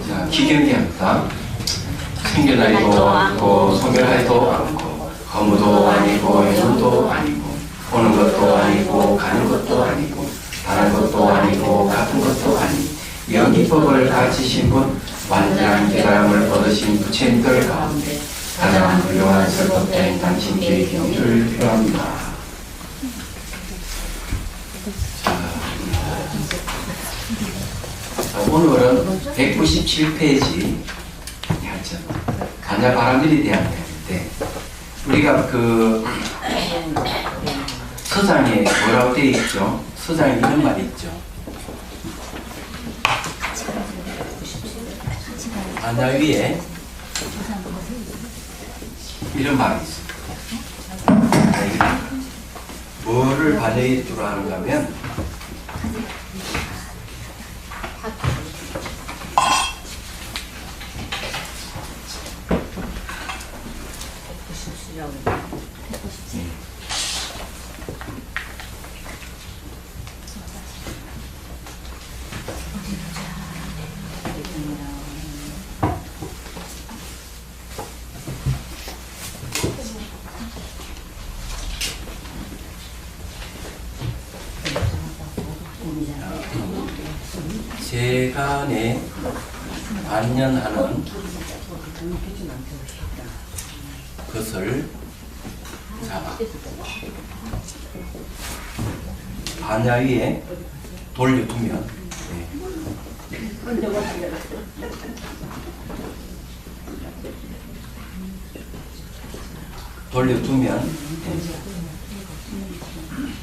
자, 기경계합니다. 생겨나지도 않고 소멸하지도 않고 허무도 아니고 유도 아니고 오는 것도 아니고 가는 것도 아니고 다른 것도 아니고 같은 것도 아닌 영기법을 가지신 분 완전한 깨달음을 얻으신 부처님들 가운데 가장 훌륭한 설법자인 당신께 경주를 표합니다. 자, 오늘은 197페이지 반야 바람일에 대한 내용인데 우리가 그 서장에 뭐라고 되어 있죠? 서장에 이런 말이 있죠. 반야 위에 이런 말이 있습니다. 뭐를 반야 위에 두라 하는가 하면 세간에 반연하는 것을 잡아 반야 위에 돌려두면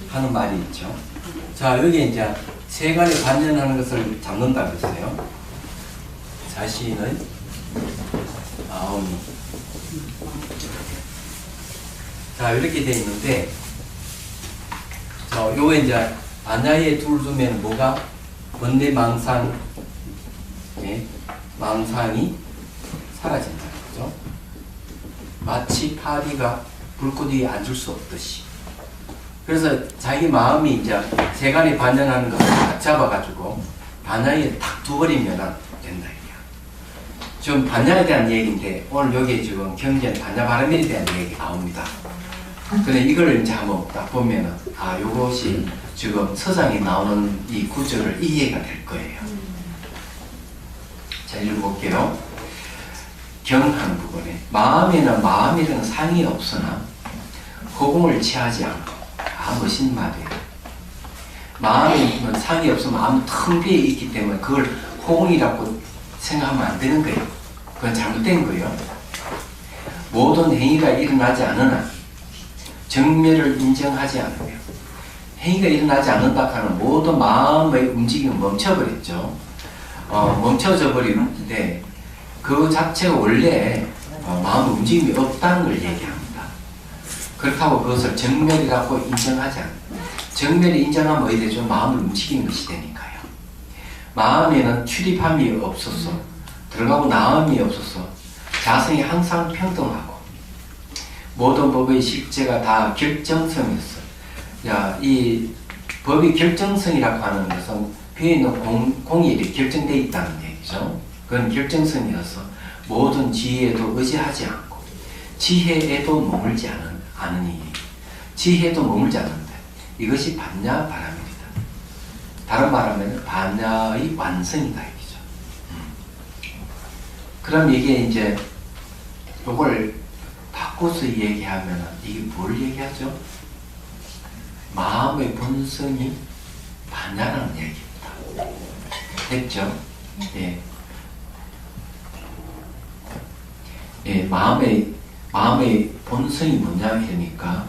하는 말이 있죠. 자, 여기 이제 세간에 반연하는 것을 잡는다 그랬어요. 자신의 마음이. 자, 이렇게 되어 있는데, 요거 이제 반야에 두면 뭐가? 번뇌망상, 망상이 사라진다. 그죠? 마치 파리가 불꽃 위에 앉을 수 없듯이. 그래서 자기 마음이 이제 세간에 반연하는 것을 딱 잡아가지고 반야에 탁 두버리면 된다. 지금 반야에 대한 얘기인데 오늘 여기 지금 경전 반야 바람일에 대한 얘기 나옵니다. 근데 이걸 이제 한번 딱 보면은 요것이 지금 서장에 나오는 이 구절을 이해가 될 거예요. 자, 읽어볼게요. 경하는 부분에 마음에는 마음이라는 상이 없으나 허공을 취하지 않고 멋있는 말이에요. 마음에는 상이 없으면 마음 텅 비어 있기 때문에 그걸 허공이라고 생각하면 안 되는 거예요. 그건 잘못된 거예요. 모든 행위가 일어나지 않으나 정멸을 인정하지 않으며 행위가 일어나지 않는다 하는 모든 마음의 움직임은 멈춰버렸죠. 멈춰져 버리는데 그 자체가 원래 마음의 움직임이 없다는 걸 얘기합니다. 그렇다고 그것을 정멸이라고 인정하지 않습니다. 정멸이 인정하면 어디 되죠? 마음을 움직이는 것이 되니까요. 마음에는 출입함이 없어서 들어가고 나옴이 없어서 자성이 항상 평등하고 모든 법의 실제가 다 결정성이었어. 이 법이 결정성이라고 하는 것은 위에 있는 공이 결정되어 있다는 얘기죠. 그건 결정성이어서 모든 지혜에도 의지하지 않고 지혜에도 머물지 않으니 지혜도 머물지 않는다. 이것이 반야 바람입니다. 다른 말하면 반야의 완성이다 이거죠. 그럼 이게 이제 이걸 바꿔서 얘기하면 이게 뭘 얘기하죠? 마음의 본성이 반야라는 얘기입니다. 됐죠? 예. 예, 마음의 본성이 뭐냐 이러니까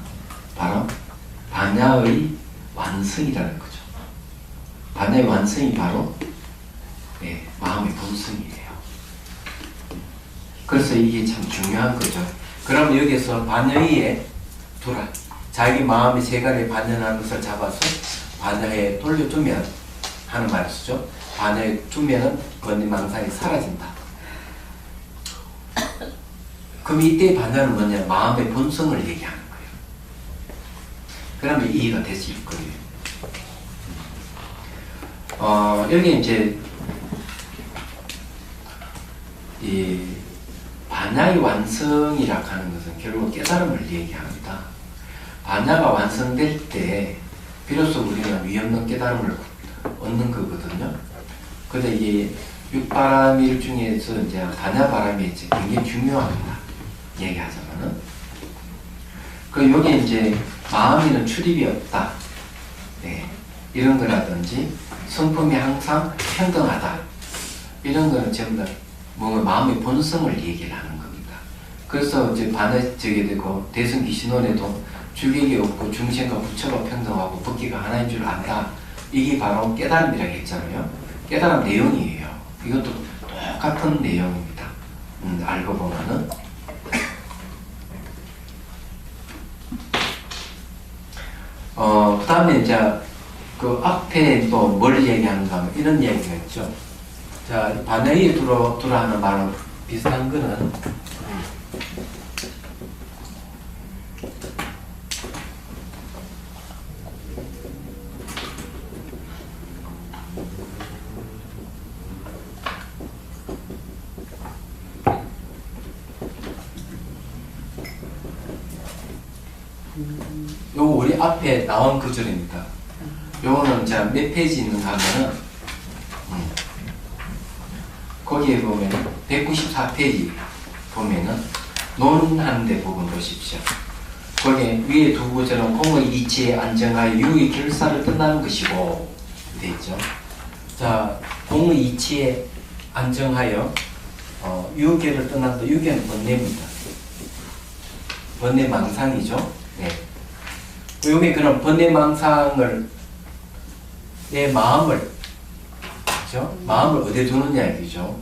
바로 반야의 완성이라는 거죠. 반야의 완성이 바로 마음의 본성이에요. 그래서 이게 참 중요한 거죠. 그럼 여기서 반야에 두라. 자기 마음이 세간에 반연하는 것을 잡아서 반야에 돌려주면 하는 말을 쓰죠. 반야에 두면은 번뇌망상이 사라진다. 그럼 이때 반야는 뭐냐? 마음의 본성을 얘기하는 거예요. 그러면 이해가 되실 거예요. 여기 이제 이 반야의 완성이라 하는 것은 결국 깨달음을 얘기합니다. 반야가 완성될 때 비로소 우리는 위없는 깨달음을 얻는 거거든요. 근데 이 육바람일 중에서 이제 반야바람이 이제 굉장히 중요합니다. 얘기하자면은. 그 여기 이제 마음에는 출입이 없다. 네. 이런 거라든지 성품이 항상 평등하다. 이런 거는 전부 다 뭔가 마음의 본성을 얘기를 하는 겁니다. 그래서 이제 반야적이 되고 대승기신론에도 주객이 없고 중생과 부처가 평등하고 법기가 하나인 줄 안다. 이게 바로 깨달음이라고 했잖아요. 깨달음 내용이에요. 이것도 똑같은 내용입니다. 알고 보면은. 그 다음에 이제 그 앞에 또 뭘 얘기하는가 하면 이런 얘기가 있죠. 자, 반야에 두라 하는 말은 비슷한 거는 요거 우리 앞에 나온 구절입니다. 요거는 자, 몇 페이지 있는가 하면은 거기에 보면 194페이지 보면은 논하는 데 부분 보십시오. 거기에 위에 두 구절은 공의 이치에 안정하여 유의 결사를 끝나는 것이고 돼 있죠. 자, 공의 이치에 안정하여 유계를 떠난다. 유계는 번뇌입니다. 번뇌망상이죠. 네. 여기 그런 번뇌망상을 내 마음을 그렇죠? 마음을 어디에 두느냐 얘기죠.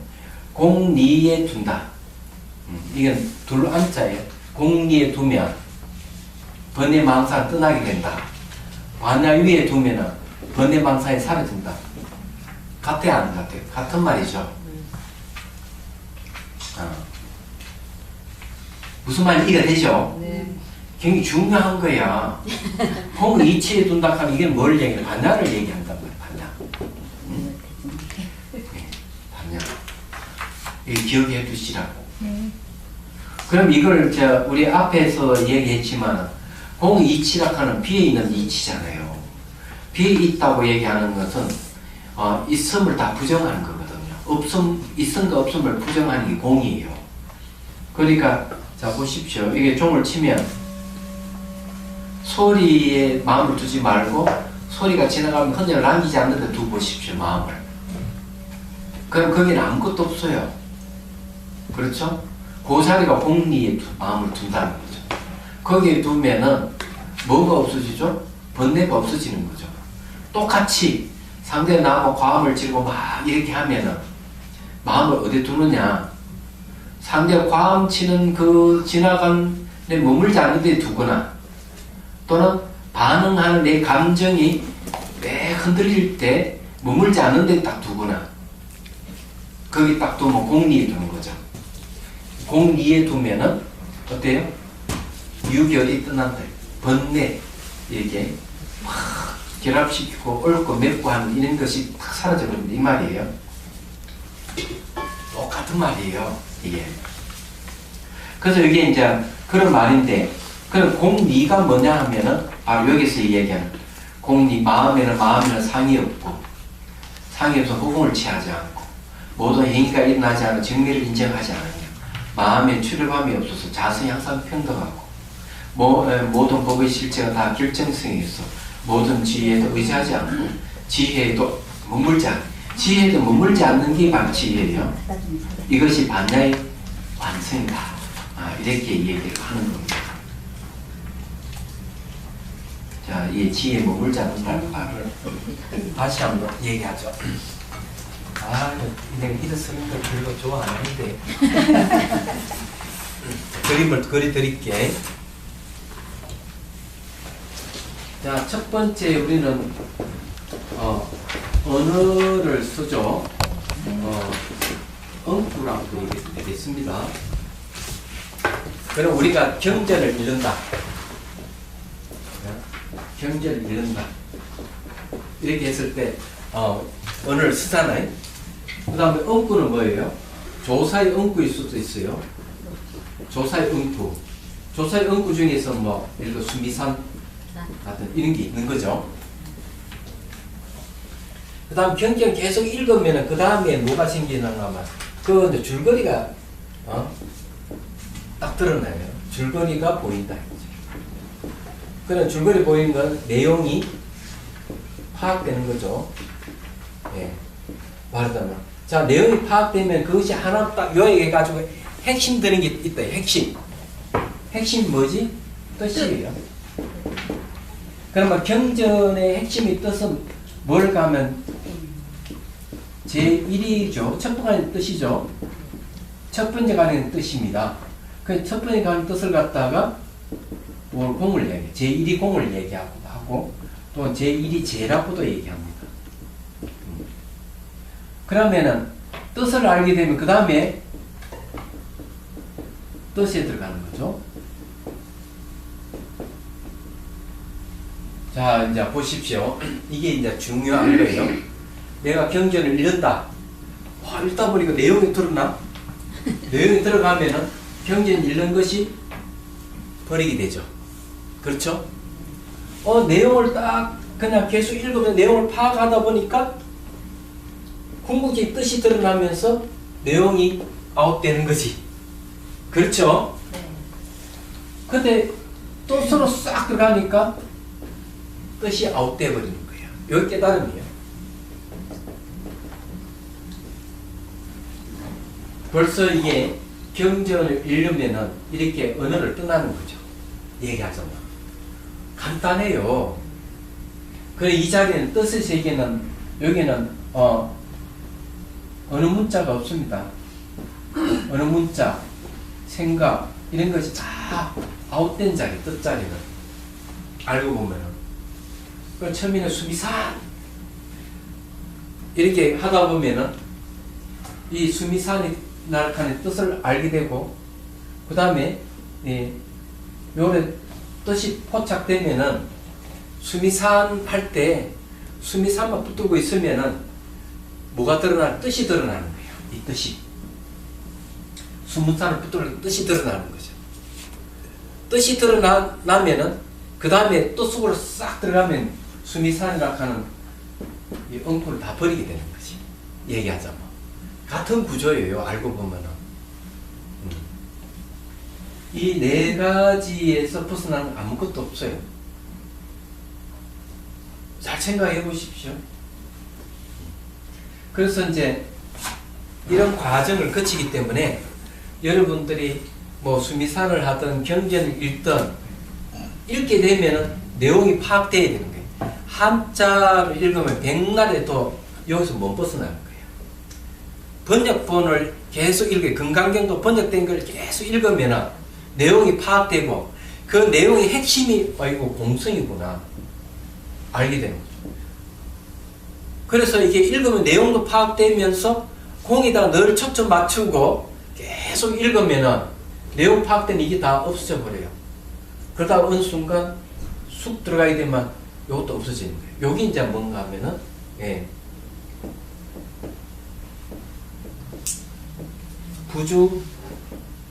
공리에 둔다. 이건 둘 안자예요. 공리에 두면 번뇌망상 떠나게 된다. 반야 위에 두면은 번뇌망상이 사라진다. 같아요, 안 같아요? 같은 말이죠. 무슨 말인지 이해되죠? 네. 굉장히 중요한 거야. 공을 이치에 둔다 하면 이게 뭘 얘기해? 반야를 얘기한단 말이야. 반야. 응? 네, 반야. 이 기억해 두시라고. 그럼 이걸 우리 앞에서 얘기했지만 공 이치라 하는 비에 있는 이치잖아요. 비에 있다고 얘기하는 것은 있음을 다 부정하는 거거든요. 있음과 없음을 부정하는 게 공이에요. 그러니까 자 보십시오. 이게 종을 치면 소리에 마음을 두지 말고 소리가 지나가면 흔적을 남기지 않는데 두고 보십시오. 마음을. 그럼 거기는 아무것도 없어요. 그렇죠? 그 자리가 공리에 마음을 둔다는 거죠. 거기에 두면은 뭐가 없어지죠? 번뇌가 없어지는 거죠. 똑같이 상대 나하고 과음을 지르고 막 이렇게 하면은 마음을 어디에 두느냐? 상대가 과음 치는 그 지나간 내 머물지 않는 데 두거나 또는 반응하는 내 감정이 매 흔들릴 때 머물지 않는 데 딱 두거나 거기 딱 두면 공리에 두는 거죠. 공리에 두면은 어때요? 유결이 떠난다. 번뇌 이렇게 확 결합시키고 옳고 맵고 하는 이런 것이 탁 사라져버립니다. 이 말이에요. 똑같은 말이에요. 이게. 그래서 이게 이제 그런 말인데 그럼 공리가 뭐냐 하면은 바로 여기서 얘기하는 공리 마음에는 상이 없고 상이 없어 허공을 취하지 않고 모든 행위가 일어나지 않아 정리를 인정하지 않으며 마음에 출입함이 없어서 자성이 항상 평등하고 모든 법의 실체가 다 결정성이 있어 모든 지혜에도 의지하지 않고 지혜에도 머물지 않는 게 바로 지혜예요. 이것이 반야의 완성이다. 이렇게 얘기를 하는 겁니다. 자, 이 지혜에 머물지 않는다는 말을 다시 한번 얘기하죠. 내가 이런 쓰는 걸 별로 좋아 안 하는데 그림을 그려드릴게. 자, 첫 번째 우리는 언어를 쓰죠. 엉구라고 얘기했습니다. 그럼 우리가 경전을 잃는다. 경전을 잃는다. 이렇게 했을 때 언어를 쓰잖아요. 그 다음에 엉구는 뭐예요? 조사의 응구일 수도 있어요. 조사의 응구. 조사의 응구 중에서 뭐 예를 들어 수미산 같은 이런 게 있는 거죠. 그 다음 경전 계속 읽으면 그 다음에 뭐가 생기는가 하면 그 이제 줄거리가 딱 드러나요. 줄거리가 보인다. 그런 줄거리 보이는 건 내용이 파악되는 거죠. 예. 말하자면. 자, 내용이 파악되면 그것이 하나 딱 요약해가지고 핵심 드는 게 있다. 핵심. 핵심 뭐지? 뜻이에요. 그러면 경전의 핵심이 뜻은 뭘 가면 제1이죠. 첫 번째 뜻이죠. 첫 번째 가는 뜻입니다. 그 첫 번째 가는 뜻을 갖다가 뭘 공을 얘기해. 제1이 공을 얘기하고 또 제1이 제라고도 얘기합니다. 그러면은 뜻을 알게 되면 그 다음에 뜻에 들어가는 거죠. 자, 이제 보십시오. 이게 이제 중요한 거예요. 내가 경전을 읽는다. 와, 읽다 보니까 내용이 드러나? 내용이 들어가면은 경전 읽는 것이 버리게 되죠. 그렇죠? 내용을 딱 그냥 계속 읽으면 내용을 파악하다 보니까 궁극적인 뜻이 드러나면서 내용이 아웃되는 거지. 그렇죠? 네. 근데 뜻으로 싹 들어가니까 뜻이 아웃돼 버리는 거예요. 여기 깨달음이에요. 벌써 이게 경전을 읽으면은 이렇게 언어를 떠나는 거죠. 얘기하자면. 간단해요. 그래, 이 자리에는 뜻의 세계는, 여기는, 어느 문자가 없습니다. 어느 문자, 생각, 이런 것이 다 아웃된 자리, 뜻자리는. 알고 보면은. 그 처음에는 수미산! 이렇게 하다 보면은, 이 수미산이 나락하는 뜻을 알게 되고, 그 다음에, 요래 뜻이 포착되면은, 수미산 할 때, 수미산만 붙들고 있으면은, 뭐가 드러나는, 뜻이 드러나는 거예요. 이 뜻이. 수미산을 붙들고 뜻이 드러나는 거죠. 뜻이 드러나면은, 그 다음에 뜻 속으로 싹 들어가면, 수미산이라 하는 이 엉터를 다 버리게 되는 거지. 얘기하자면. 같은 구조예요. 알고 보면은. 이 네 가지에서 벗어나는 아무것도 없어요. 잘 생각해 보십시오. 그래서 이제 이런 과정을 거치기 때문에 여러분들이 뭐 수미산을 하든 경전을 읽든 읽게 되면은 내용이 파악돼야 되는 거예요. 한자를 읽으면 백날에도 여기서 못 벗어나는 거예요. 번역본을 계속 읽어요. 금강경도 번역된 걸 계속 읽으면 내용이 파악되고 그 내용의 핵심이 이거 공성이구나 알게 되는 거죠. 그래서 이게 읽으면 내용도 파악되면서 공에다 늘 초점 맞추고 계속 읽으면 내용 파악된 이게 다 없어져 버려요. 그러다가 어느 순간 쑥 들어가게 되면 이것도 없어지는 거예요. 여기 이제 뭔가 하면은 부주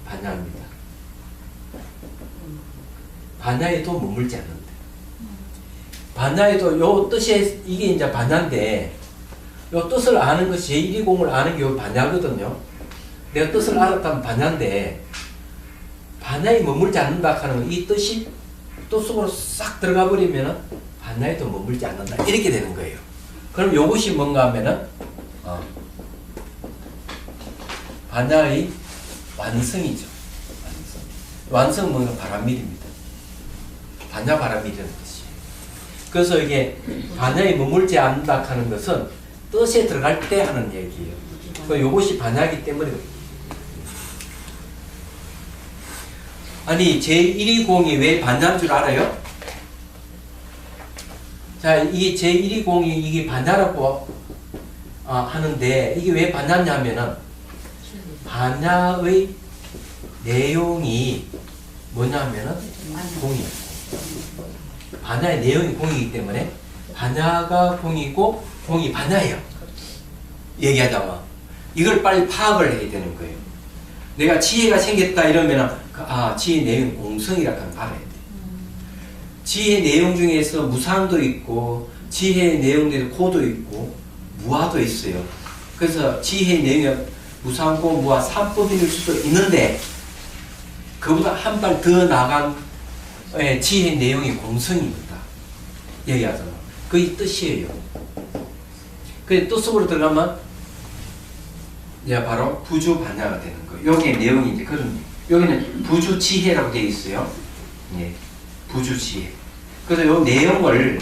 반야입니다. 반야에도 머물지 않는데. 반야에도 요 뜻에 이게 이제 반야인데 요 뜻을 아는 것이 제120을 아는 게 요 반야거든요. 내가 뜻을 알았다면 반야인데 반야에 머물지 않는다 하는 건 이 뜻이 뜻 속으로 싹 들어가 버리면은 반야에도 머물지 않는다. 이렇게 되는 거예요. 그럼 요것이 뭔가 하면은 반야의 완성이죠. 완성은 뭔가 바람밀입니다. 반야 바람밀이라는 뜻이에요. 그래서 이게 반야에 머물지 않는다 하는 것은 뜻에 들어갈 때 하는 얘기예요. 요것이 반야이기 때문에 아니 제120이 왜 반야인 줄 알아요? 자, 이게 제120이 이게 반야라고 하는데 이게 왜 반야냐면은 반야의 내용이 뭐냐면은 공이에요. 반야의 내용이 공이기 때문에 반야가 공이고 공이 반야예요. 얘기하자면. 이걸 빨리 파악을 해야 되는 거예요. 내가 지혜가 생겼다 이러면은 지혜 내용 공성이라고 하는 걸 알아야 돼. 지혜 내용 중에서 무상도 있고 지혜 내용 중에서 고도 있고 무아도 있어요. 그래서 지혜 내용이 무상고 무아 3법일 수도 있는데 그보다 한 발 더 나간 지혜 내용이 공성입니다. 얘기하잖아. 그게 뜻이에요. 그 뜻속으로 들어가면 이제 바로 부주반야가 되는 거예요. 여기에 내용이 이제 그런, 여기는 부주지혜라고 되어 있어요. 예, 부주지혜. 그래서 요 내용을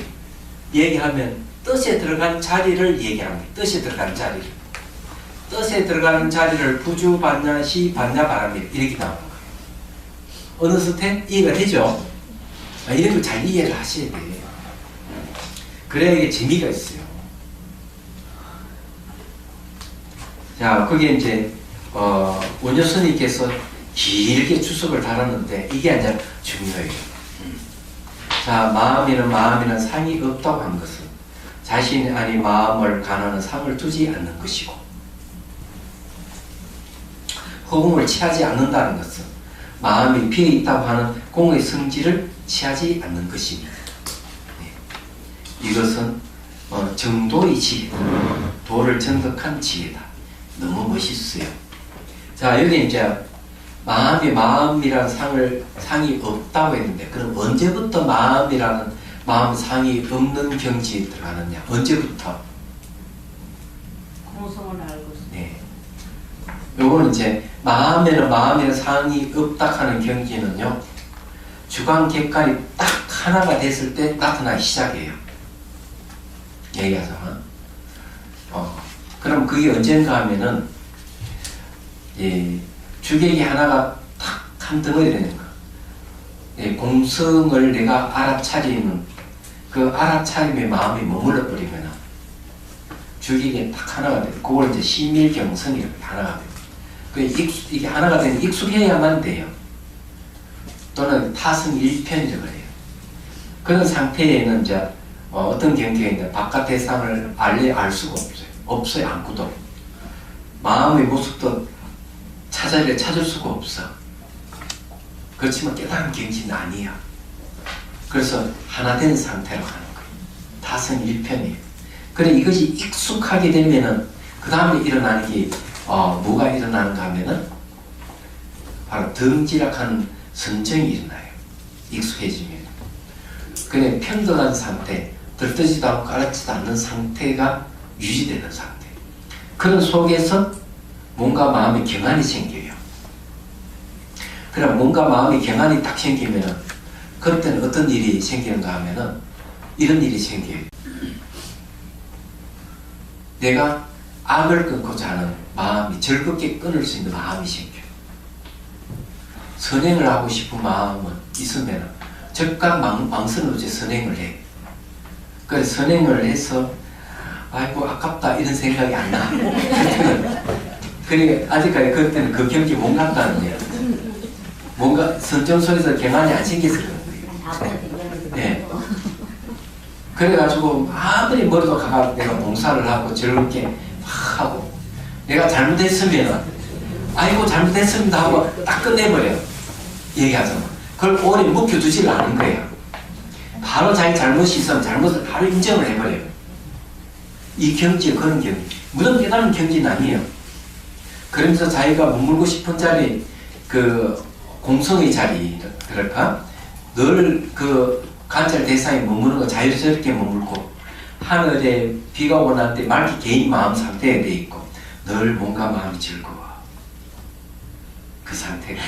얘기하면 뜻에 들어간 자리를 얘기합니다. 뜻에 들어간 자리를. 뜻에 들어가는 자리를 부주반야, 시반야바람이 이렇게 나오는 거예요. 어느 스텝? 이해가 되죠? 이런 걸 잘 이해를 하셔야 돼요. 그래야 이게 재미가 있어요. 자, 거기에 이제, 원효스님께서 길게 주석을 달았는데, 이게 아니라 중요해요. 자, 마음에는 상이 없다고 하는 것은 자신이 아닌 마음을 가나는 상을 두지 않는 것이고, 허공을 취하지 않는다는 것은 마음이 비어 있다고 하는 공의 성질을 취하지 않는 것입니다. 네. 이것은 정도의 지혜다. 도를 정득한 지혜다. 너무 멋있어요. 자, 여기 이제 마음이라는 상이 없다고 했는데, 그럼 언제부터 마음이라는 상이 없는 경지에 들어가느냐? 언제부터? 공성을 알고 있어요. 네. 요거는 이제 마음이라는 상이 없다 하는 경지는요, 주관 객관이 딱 하나가 됐을 때 나타나기 시작해요. 얘기하자면. 그럼 그게 언젠가 하면은, 주객이 하나가 탁 한 덩어리 되는 거. 공성을 내가 알아차리는 그 알아차림에 마음이 머물러 버리면 주객이 딱 하나가 돼요. 그걸 이제 심일경성이라고 하나가 돼요. 이게 하나가 되면 익숙해야만 돼요. 또는 타성일편이라고 해요. 그런 상태에는 이제 어떤 경계가 있는데 바깥 대상을 알 수가 없어요. 없어요. 아무도. 마음의 모습도 찾을 수가 없어. 그렇지만 깨달은 경지는 아니에요. 그래서 하나 된 상태로 가는 거예요. 타성일편이에요. 그래 이것이 익숙하게 되면은 그 다음에 일어나는 게 뭐가 일어나는가 하면은 바로 덩지락하는 선정이 일어나요. 익숙해지면. 그래 평등한 상태, 들뜨지도 않고 깔아지도 않는 상태가 유지되는 상태. 그런 속에서 뭔가 마음의 경안이 생겨요. 그럼 뭔가 마음의 경안이 딱 생기면은 그때는 어떤 일이 생기는가 하면은 이런 일이 생겨요. 내가 악을 끊고자 하는 마음이 즐겁게 끊을 수 있는 마음이 생겨요. 선행을 하고 싶은 마음은 있으면 즉각 망설임 없이 선행을 해. 그래서 선행을 해서 아이고 아깝다 이런 생각이 안 나. 그러니까 아직까지 그때는 그 경기 못 간다는 거예요. 뭔가 선정 속에서 경안이 안 생겨서 그런 거예요. 네. 그래가지고 아무리 머리도 가가 내가 봉사를 하고 즐겁게 하고 내가 잘못했으면 아이고 잘못했습니다 하고 딱 끝내버려요. 얘기하잖아. 그걸 오래 묵혀두지를 않은 거예요. 바로 자기 잘못이 있으면 잘못을 바로 인정을 해버려요. 이 경지 그런 경지 무덤 깨달은 경지는 아니에요. 그러면서 자기가 머물고 싶은 자리 그 공성의 자리 그럴까 늘 그 관찰 대상에 머무는 거 자유스럽게 머물고 하늘에 비가 오고 날 때 맑게 개인 마음 상태에 돼 있고 늘 뭔가 마음이 즐거워. 그 상태가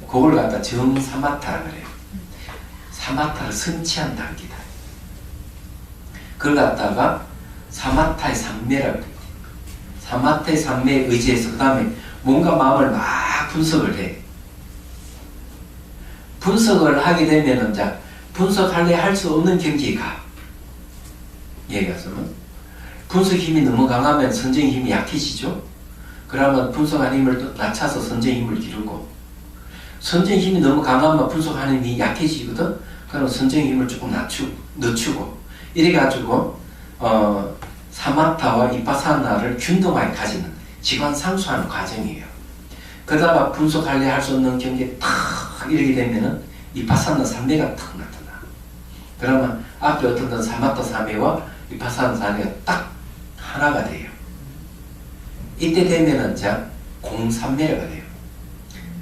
그걸 갖다 정사마타라 그래요. 사마타를 성취한 단계다. 그걸 갖다가 사마타의 삼매라고 그래요. 사마타의 삼매에 의지해서 그 다음에 뭔가 마음을 막 분석을 해. 분석을 하게 되면은 이제 분석할래 할 수 없는 경지에 가. 얘기하자면 분석 힘이 너무 강하면 선정 힘이 약해지죠. 그러면 분석하는 힘을 또 낮춰서 선정 힘을 기르고 선정 힘이 너무 강하면 분석하는 힘이 약해지거든. 그럼 선정 힘을 조금 늦추고 이래 가지고 사마타와 이파사나를 균등하게 가지는 직관 상수하는 과정이에요. 그러다가 분수 관리할 수 없는 경계에 탁 이렇게 되면은 이파사나 삼매가 탁 나타나. 그러면 앞에 어떤 사마타 삼매와 이파사나 삼매가 딱 하나가 돼요. 이때 되면은 자 공삼매가 돼요.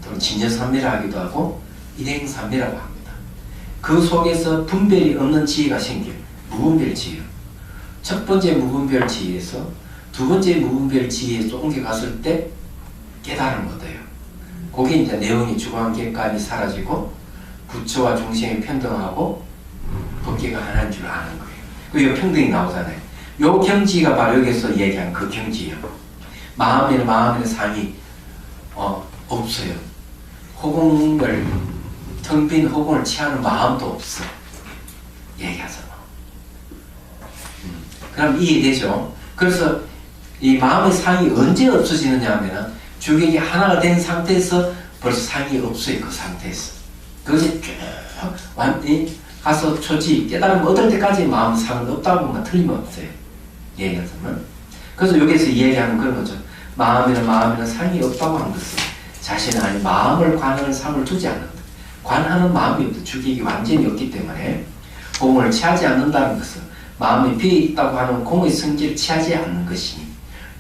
또는 진여삼매라 하기도 하고 일행삼매라고 합니다. 그 속에서 분별이 없는 지혜가 생겨요. 무분별지혜요. 첫 번째 무분별지혜에서 두 번째 무분별지혜에서 옮겨갔을 때 깨달음을 얻어요. 그게 이제 내용이 주관객관이 사라지고 부처와 중생이 평등하고 법계가 하나인 줄 아는 거예요. 그리고 평등이 나오잖아요. 요 경지가 바로 여기서 얘기한 그 경지예요. 마음에는 상이 없어요. 허공을 텅 빈 허공을 취하는 마음도 없어. 얘기하잖아. 그럼 이해되죠? 그래서 이 마음의 상이 언제 없어지느냐 하면은 주객이 하나가 된 상태에서 벌써 상이 없어요. 그 상태에서. 그것이 쭉 완전히 가서 초지 깨달음 얻을 때까지 마음 상은 없다고 보면 틀림없어요. 얘기하자면. 그래서 여기서 이야기하는 그런 거죠. 마음에는 상이 없다고 하는 것은 자신 안에 마음을 관하는 상을 두지 않는다. 관하는 마음이 없다. 주객이 완전히 없기 때문에 공을 취하지 않는다는 것은 마음에 비어 있다고 하는 공의 성질을 취하지 않는 것이니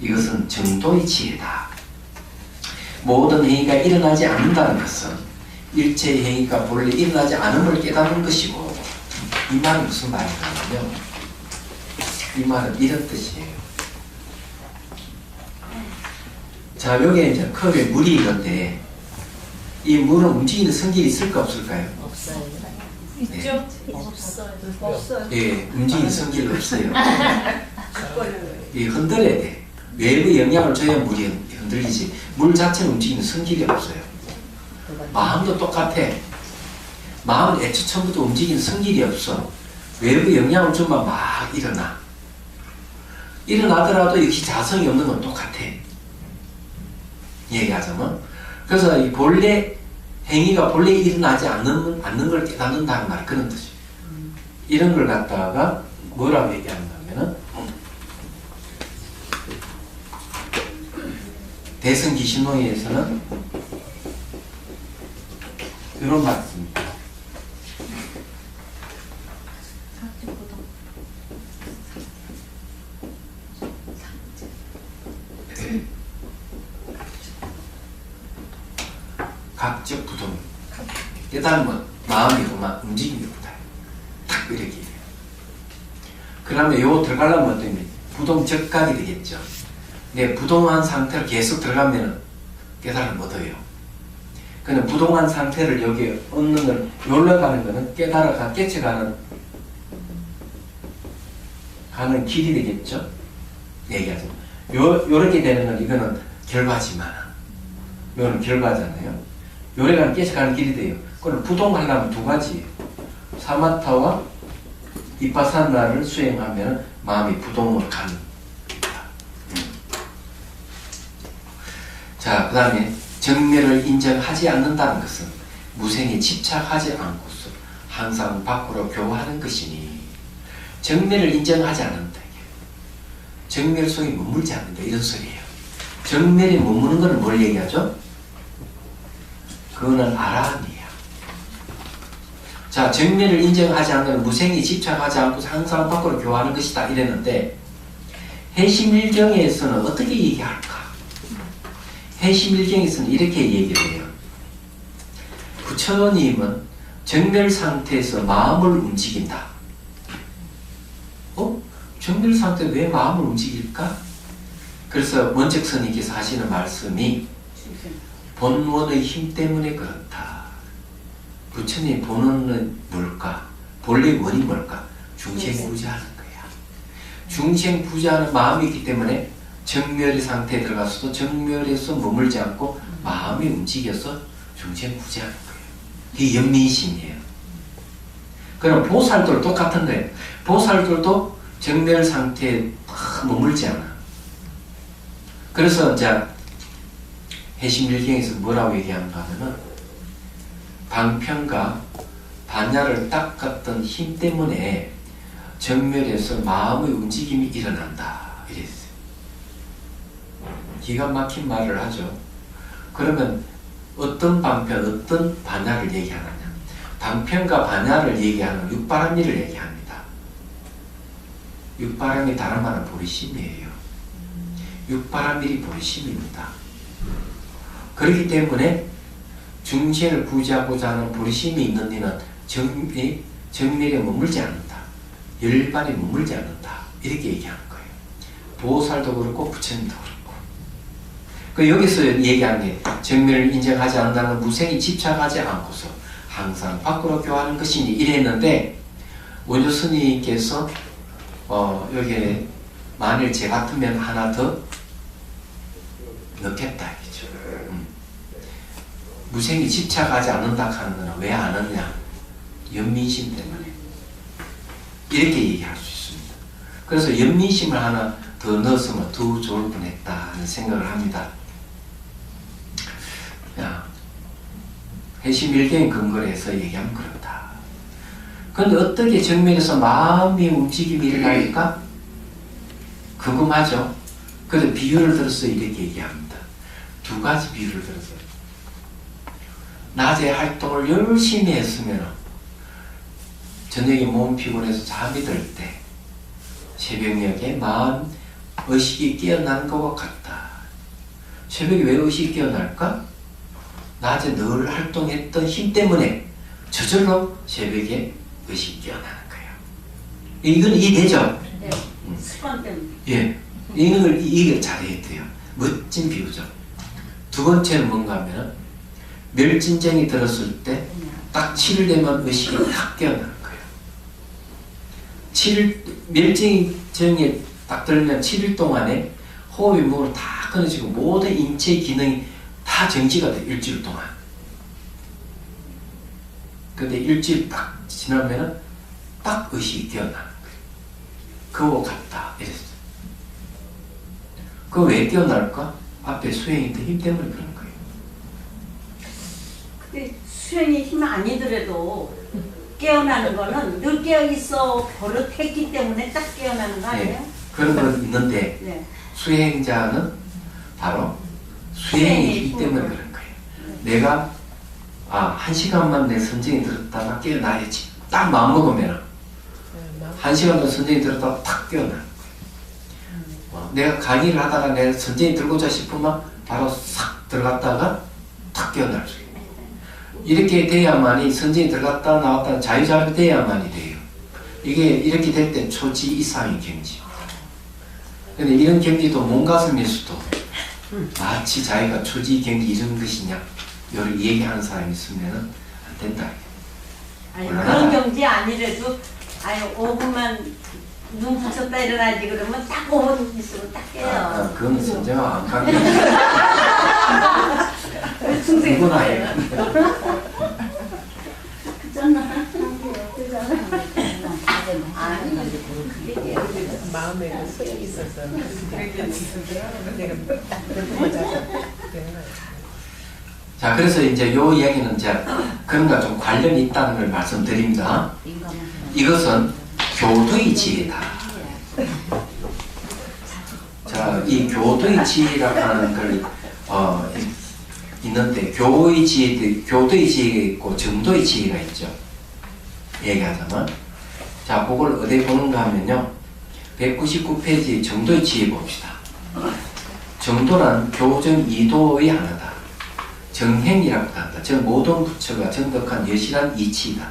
이것은 정도의 지혜다. 모든 행위가 일어나지 않는다는 것은 일체 행위가 본래 일어나지 않음을 깨닫는 것이고, 이 말은 무슨 말이냐면요, 이 말은 이런 뜻이에요. 자, 여기에 이제 컵에 물이 있는데 이 물은 움직이는 성질이 있을까 없을까요? 없어요. 네. 있죠? 없어요. 없어요. 예, 움직이는 성질이 없어요. 이 흔들어야 돼. 외부 영향을 줘야 물이 흔들리지. 물 자체는 움직이는 성질이 없어요. 마음도 똑같아. 마음은 애초 처음부터 움직이는 성질이 없어. 외부 영향을 주면 막 일어나. 일어나더라도 역시 자성이 없는 건 똑같아. 얘기하자면. 그래서 이 본래 행위가 본래 일어나지 않는 걸 깨닫는다는 말이 그런 뜻이에요. 이런 걸 갖다가 뭐라고 얘기하냐면은 대승기신론에서는 이런 말이 있습니다. 네. 각적 부동. 깨달음은 마음이 그만 움직임이 없다. 탁 이렇게 돼요. 그러면 요 들어가려면 어떻게 부동적각이 되겠죠. 네, 부동한 상태로 계속 들어가면 깨달음을 얻어요. 근데 부동한 상태를 여기 얻는 걸, 올라가는 거는 깨쳐가는 길이 되겠죠? 얘기하죠. 요렇게 되는 건 이거는 결과지만, 요는 결과잖아요. 요래가는 깨쳐가는 길이 돼요. 그럼 부동하려면 두 가지예요. 사마타와 이파사나를 수행하면 마음이 부동으로 가는. 자, 그 다음에 정멸을 인정하지 않는다는 것은 무생에 집착하지 않고서 항상 밖으로 교화하는 것이니, 정멸을 인정하지 않는다. 정멸 속에 머물지 않는다. 이런 소리예요. 정멸에 머무는 것은 뭘 얘기하죠? 그거는 아라한이에요. 자, 정멸을 인정하지 않는 것은 무생에 집착하지 않고서 항상 밖으로 교화하는 것이다. 이랬는데 해심일경에서는 어떻게 얘기할까? 해심일경에서는 이렇게 얘기를 해요. 부처님은 정멸 상태에서 마음을 움직인다. 정멸 상태에 왜 마음을 움직일까? 그래서 원적스님께서 하시는 말씀이 본원의 힘 때문에 그렇다. 부처님 본원은 뭘까? 본래 원이 뭘까? 중생부자하는 거야. 중생부자하는 마음이 있기 때문에 정멸의 상태에 들어가서도 정멸에서 머물지 않고 마음이 움직여서 중생부자하는 거예요. 이게 연민심이에요. 그럼 보살도 똑같은 거예요. 보살들도 정멸 상태에 딱 머물지 않아. 그래서 이제 해심일경에서 뭐라고 얘기하는가 하면은 방편과 반야를 닦았던 힘 때문에 정멸에서 마음의 움직임이 일어난다. 이랬어요. 기가 막힌 말을 하죠. 그러면 어떤 방편, 어떤 반야를 얘기하느냐? 방편과 반야를 얘기하는 육바람일을 얘기합니다. 육바람이 다른 말은 보리심이에요. 육바람일이 보리심입니다. 그렇기 때문에 중생을 구제하고자 하는 보리심이 있는 이는 정밀에 머물지 않는다. 열반에 머물지 않는다. 이렇게 얘기하는 거예요. 보살도 그렇고 부처님도 그렇고. 그 여기서 얘기하는 게 정밀을 인정하지 않는다는 무생이 집착하지 않고서 항상 밖으로 교하는 것이니 이랬는데 원효 스님께서 여기에 만일 제 같으면 하나 더 넣겠다 이죠. 무생이 집착하지 않는다 하는 거는 왜 안 하느냐? 연민심 때문에 이렇게 얘기할 수 있습니다. 그래서 연민심을 하나 더 넣었으면 더 좋을 뻔했다 하는 생각을 합니다. 해심일경에 근거를 해서 얘기하면 그렇다. 그런데 어떻게 정면에서 마음의 움직임이 일어날까? 궁금하죠? 그래서 비유를 들어서 이렇게 얘기합니다. 두 가지 비유를 들어서 낮에 활동을 열심히 했으면 저녁에 몸 피곤해서 잠이 들 때 새벽녘에 마음 의식이 깨어난 것과 같다. 새벽에 왜 의식이 깨어날까? 낮에 늘 활동했던 힘 때문에 저절로 새벽에 의식이 깨어나는 거예요. 이건 이해되죠? 네. 습관 때문에. 예. 이걸 이해를 잘해야 돼요. 멋진 비유죠. 두 번째는 뭔가 하면 멸진정이 들었을 때 딱 7일 되면 의식이 탁 깨어나는 거예요. 7일, 멸진정이 딱 들면 7일 동안에 호흡이 몸으로 다 끊어지고 모든 인체 기능이 다 정지가 돼, 일주일 동안. 근데 일주일 딱 지나면은 딱 의식이 깨어나는 거예요. 그거 같다. 이랬어요. 그거 왜 깨어날까? 앞에 수행했던 힘 때문에 그런 거예요. 근데 수행이 힘 아니더라도 깨어나는 거는 늘 깨어있어 버릇했기 때문에 딱 깨어나는 거 아니에요? 네, 그런 건 있는데 네. 수행자는 바로 수행의 힘 때문에 그런 거예요. 내가 1시간만 내 선정이 들었다가 깨어나야지. 딱 마음먹으면 1시간만 선정이 들었다가 탁 깨어나는 거예요. 내가 강의를 하다가 내 선정이 들고자 싶으면 바로 싹 들어갔다가 탁 깨어날 수 있어요. 이렇게 돼야만이 선정이 들어갔다 나왔다 자유자재 돼야만이 돼요. 이게 이렇게 될 때 초지 이상의 경지. 근데 이런 경지도 몸가슴에서도 마치 자기가 초지 경지 이런 것이냐 이걸 얘기하는 사람이 있으면 안 된다. 아니 그런 경지 아니래도 5분만 눈 부셨다 일어나지 그러면 딱 5분 있으면 딱 깨요. 그건 선정아 안 가게. 누구나 해요. 그잖아. 아니 그게 마음에 소용이 있어서 내가 자, 그래서 이제 요 이야기는 이제 그런 거 좀 관련이 있다는 걸 말씀드립니다. 이것은 교도의 지혜다. 자, 이 교도의 지혜라고 하는 걸 있는데 교도의 지혜가 있고 정도의 지혜가 있죠. 얘기하자면 자, 그걸 어디 보는가 하면요 199페이지 정도의 지혜 봅시다. 정도란 교정 이도의 하나다. 정행이라고 한다. 즉 모든 부처가 정덕한 여실한 이치이다.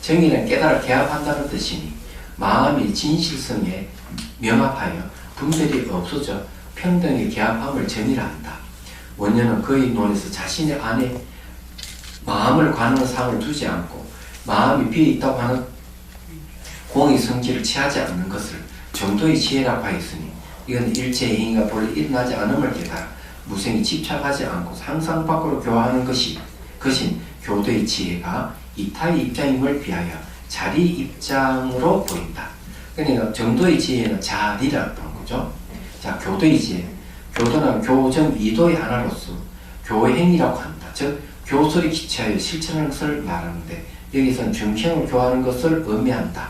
정의는 깨달아 개합한다는 뜻이니 마음이 진실성에 명합하여 분별이 없어져 평등의 개합함을 정의라 한다. 원녀는 그의 논에서 자신의 안에 마음을 관하는 상을 두지 않고 마음이 비어있다고 하는 공의 성질을 취하지 않는 것을 정도의 지혜라고 하였으니 이건 일체의 행위가 본래 일어나지 않음을 깨달아 무생이 집착하지 않고 항상 밖으로 교화하는 것인 교도의 지혜가 이타의 입장임을 비하여 자리 입장으로 보인다. 그러니까 정도의 지혜는 자리라고 하는 거죠. 자, 교도의 지혜. 교도는 교정 이도의 하나로서 교행이라고 한다. 즉 교설이 기치하여 실천하는 것을 말하는데 여기서는 중생을 교화하는 것을 의미한다.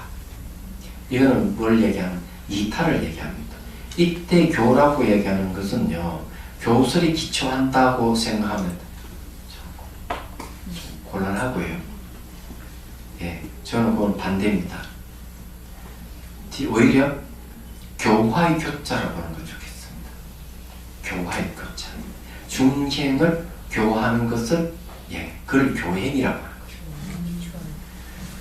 이거는 뭘 얘기하는? 이타를 얘기합니다. 이때 교라고 얘기하는 것은요 교설에 기초한다고 생각하면 곤란하고요. 예, 저는 그건 반대입니다. 오히려 교화의 교자라고 하는 거 좋겠습니다. 교화의 교자. 중생을 교화하는 것을 그걸 교행이라고 하는 거죠.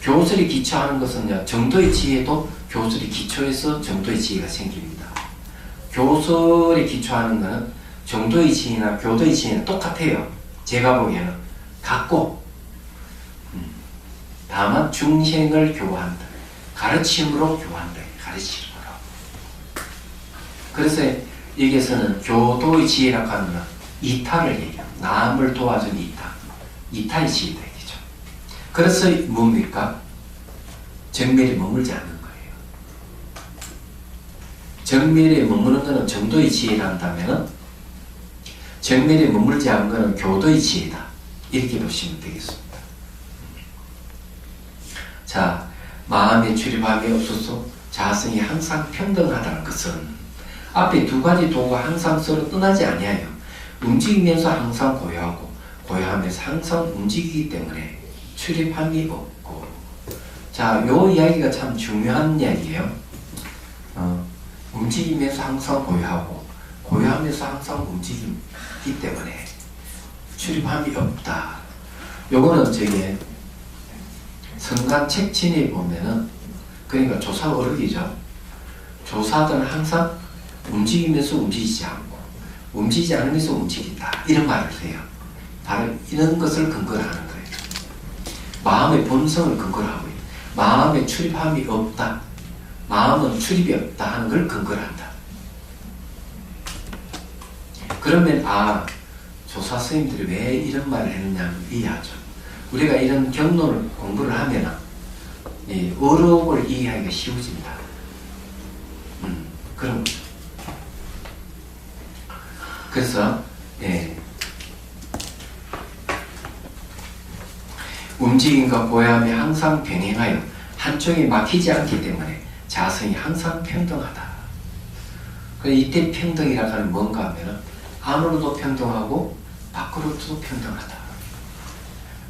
교설이 기초하는 것은요, 정도의 지혜도 교설이 기초해서 정도의 지혜가 생깁니다. 교설에 기초하는 것은 정도의 지혜나 교도의 지혜는 똑같아요. 제가 보기에는 같고, 다만 중생을 교화한다. 가르침으로 교화한다. 가르침으로. 그래서 여기에서는 교도의 지혜라고 하는 건 이타를 얘기해요. 남을 도와준 이타. 이타의 지혜다 얘기죠. 그래서 뭡니까? 정멸에 머물지 않는 거예요. 정멸에 머무는 것은 정도의 지혜라 한다면 정멸에 머물지 않는 것은 교도의 지혜다. 이렇게 보시면 되겠습니다. 자, 마음의 출입함이 없어서 자성이 항상 평등하다는 것은 앞에 두 가지 도가 항상 서로 떠나지 아니하여 움직이면서 항상 고요하고 고요하면서 항상 움직이기 때문에 출입함이 없고. 자, 요 이야기가 참 중요한 이야기예요. 움직이면서 항상 고요하고 고요하면서 항상 움직이기 때문에 출입함이 없다. 요거는 저기 성간 책진에 보면은, 그러니까 조사 어록이죠. 조사들은 항상 움직이면서 움직이지 않고 움직이지 않으면서 움직인다, 이런 말을 해요. 바로 이런 것을 근거로 하는 거예요. 마음의 본성을 근거로 하고 있다. 마음의 출입함이 없다, 마음은 출입이 없다 하는 걸 근거로 한다. 그러면 조사 스님들이 왜 이런 말을 했느냐 이해하죠. 우리가 이런 경론을 공부를 하면 어록을 이해하기가 쉬워집니다. 그런 거죠. 그래서 움직임과 고요함이 항상 병행하여 한쪽에 막히지 않기 때문에 자성이 항상 평등하다. 이때 평등이라고 하는 뭔가 하면 안으로도 평등하고 밖으로도 평등하다.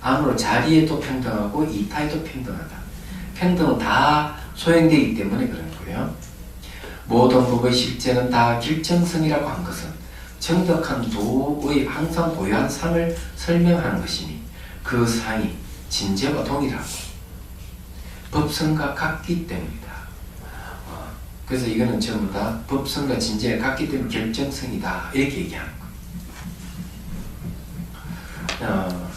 안으로 자리에도 평등하고 이타에도 평등하다. 평등은 다 소행되기 때문에 그런 거예요. 모든 법의 실제는 다 결정성이라고 한 것은 정덕한 도의 항상 고유한 상을 설명하는 것이니 그 상이 진재와 동일하고 법성과 같기 때문이다. 그래서 이거는 전부 다 법성과 진재가 같기 때문에 결정성이다, 이렇게 얘기하는 거예요.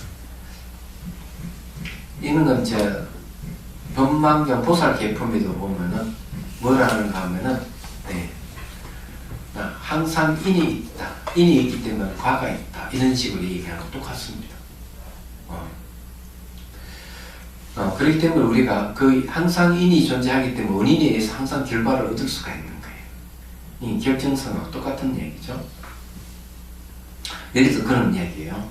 이런 건 법망경 보살 계품에도 보면은 뭐라 하는가 하면은 항상 인이 있다, 인이 있기 때문에 과가 있다, 이런 식으로 얘기하는 거 똑같습니다. 그렇기 때문에 우리가 그 항상 인이 존재하기 때문에 원인에 의해서 항상 결과를 얻을 수가 있는 거예요. 이 결정성하고 똑같은 얘기죠. 여기서 그런 이야기예요.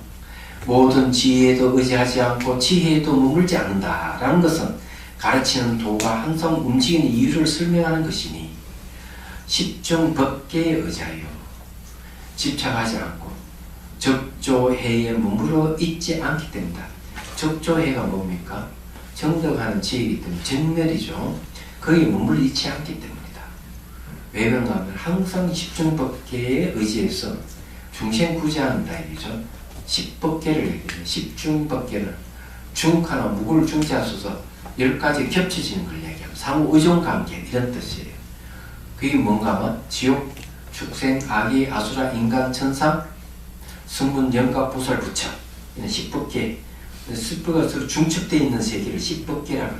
모든 지혜에도 의지하지 않고 지혜에도 머물지 않는다라는 것은 가르치는 도가 항상 움직이는 이유를 설명하는 것이니 십중법계에 의지하여 집착하지 않고 적조해에 머물러 있지 않기 때문이다. 적조해가 뭡니까? 정덕하는 지혜이기 때문에 정멸이죠. 거기에 머물러 있지 않기 때문이다. 왜 그런가 하면 항상 십중법계에 의지해서 중생 구제한다 이거죠. 십법계를 얘기해요. 십중법계는 중하나 무구를 중지하 써서 10가지 겹쳐지는 걸 얘기하고 상호 의존관계 이런 뜻이에요. 그게 뭔가 하면 지옥, 축생, 아기, 아수라, 인간, 천상, 승문, 영각, 보살, 부처 이런 십법계, 십법가 서로 중첩되어 있는 세계를 십법계라고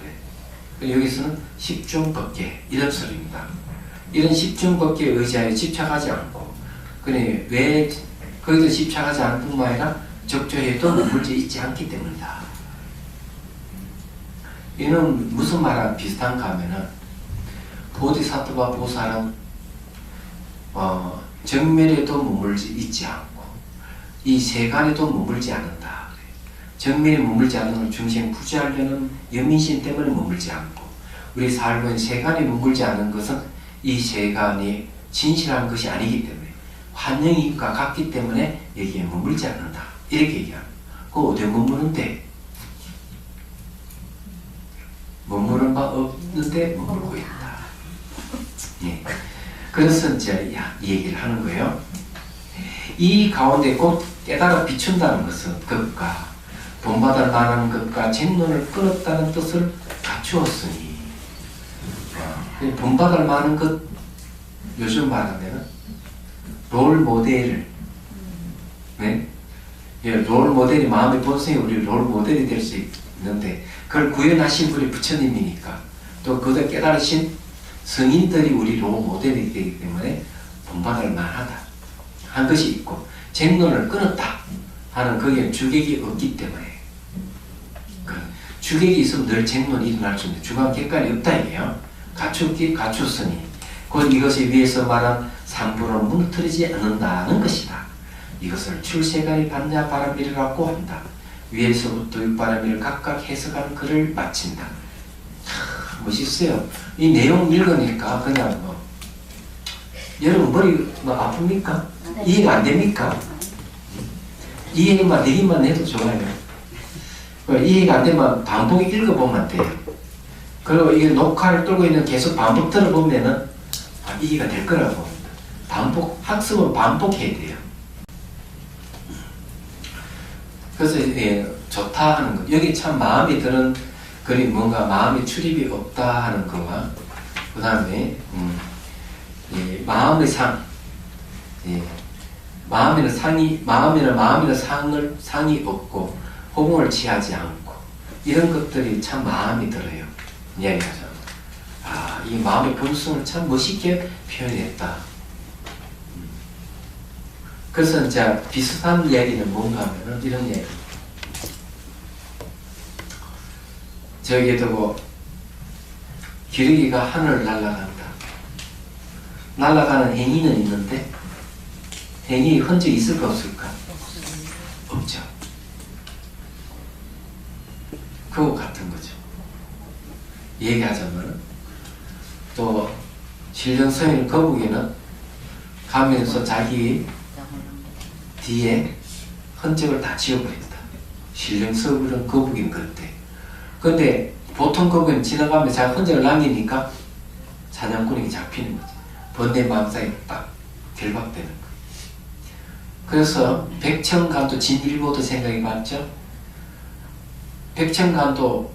그래요. 여기서는 십중법계 이런 소리입니다. 이런 십중법계에 의지하여 집착하지 않고, 그래 왜 거기도 집착하지 않을 뿐만 아니라 적조해도 머물지 있지 않기 때문이다. 이는 무슨 말하고 비슷한가 하면은 보디사트와 보살은 정멸에도 머물지 있지 않고 이 세간에도 머물지 않는다. 정멸에 머물지 않는 건 중생 구제하려는 여민심 때문에 머물지 않고, 우리 살고 있는 세간에 머물지 않는 것은 이 세간이 진실한 것이 아니기 때문에 환영과 같기 때문에 여기에 머물지 않는다. 이렇게 얘기합니다. 그 어디 머무는데? 머무는 바 없는데 머물고 있다. 예. 그래서 이제 이 얘기를 하는 거예요. 이 가운데 곧 깨달아 비춘다는 것은 것과 본받을 만한 것과 쟁론을 끊었다는 뜻을 갖추었으니 본받을 만한 것, 요즘 말하면 롤 모델을, 네? 롤 모델이 마음의 본성이 우리 롤 모델이 될 수 있는데 그걸 구현하신 분이 부처님이니까 또 그들 깨달으신 성인들이 우리 롤 모델이 되기 때문에 본받을 만하다 한 것이 있고, 쟁론을 끊었다 하는 거기에 주객이 없기 때문에, 주객이 있으면 늘 쟁론이 일어날 수 있는데 주관 객관이 없다 이게요. 갖추었으니 곧 이것에 위에서 말한 삼부로 무너뜨리지 않는다는 것이다. 이것을 출세간이 반야 바람이라고 한다. 위에서부터 육바람이를 각각 해석한 글을 마친다. 멋있어요. 이 내용 읽으니까 그냥 여러분 머리 아픕니까? 이해가 안 됩니까? 이해만 되기만 해도 좋아요. 이해가 안 되면 반복 읽어보면 돼요. 그리고 이게 녹화를 끌고 있는 계속 반복 들어보면은 이해가 될 거라고. 반복, 학습은 반복해야 돼요. 그래서 좋다 하는 거. 여기 참 마음이 드는 글이 뭔가 마음의 출입이 없다 하는 거와 그 다음에 마음의 상, 마음에는 상이 없고 호봉을 취하지 않고 이런 것들이 참 마음이 들어요. 이야기하죠. 이 마음의 본성을 참 멋있게 표현했다. 그래서 이제 비슷한 이야기는 뭔가 하면은 이런 이야기. 저기에도 뭐 기러기가 하늘을 날아간다. 날아가는 행위는 있는데 행위 흔적이 있을까 없을까? 없죠. 그거 같은 거죠. 얘기하자면 또 신령성인 거북이는 가면서 자기 뒤에 흔적을 다 지워버린다. 신령성은 거북이는 그렇대. 근데 보통 거북이는 지나가면 자기 흔적을 남기니까 사냥꾼에게 잡히는 거지. 번뇌 망상에 딱 결박되는 거예요. 그래서 백천간도 진일보도 생각해봤죠? 백천간도가